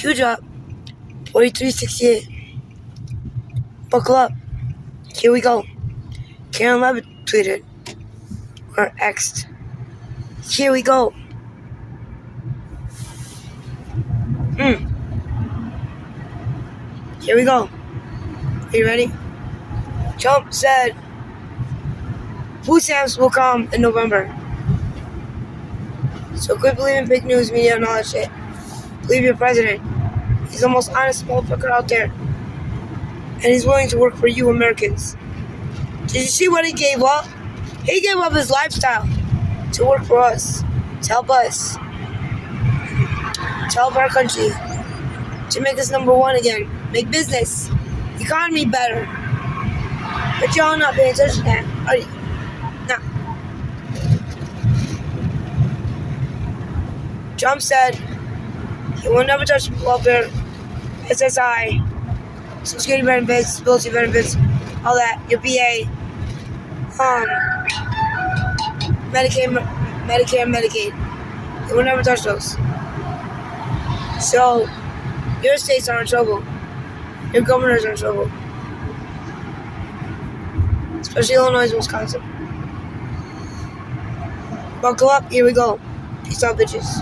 Huge up. 4368. Buckle up. Here we go. Karen Levitt tweeted. Or X'd. Here we go. Here we go. Are you ready? Trump said food stamps will come in November. So quit believing fake news media and all that shit. Believe your president. He's the most honest motherfucker out there. And he's willing to work for you Americans. Did you see what he gave up? He gave up his lifestyle to work for us. To help us. To help our country. To make us number one again. Make business. Economy better. But y'all not paying attention to that, are you? No. Trump said he will never touch welfare, SSI, Social Security benefits, disability benefits, all that, your VA, Medicare, Medicaid. He will never touch those. So, your states are in trouble. Your governors are in trouble. Especially Illinois and Wisconsin. Buckle up, here we go. Peace out, bitches.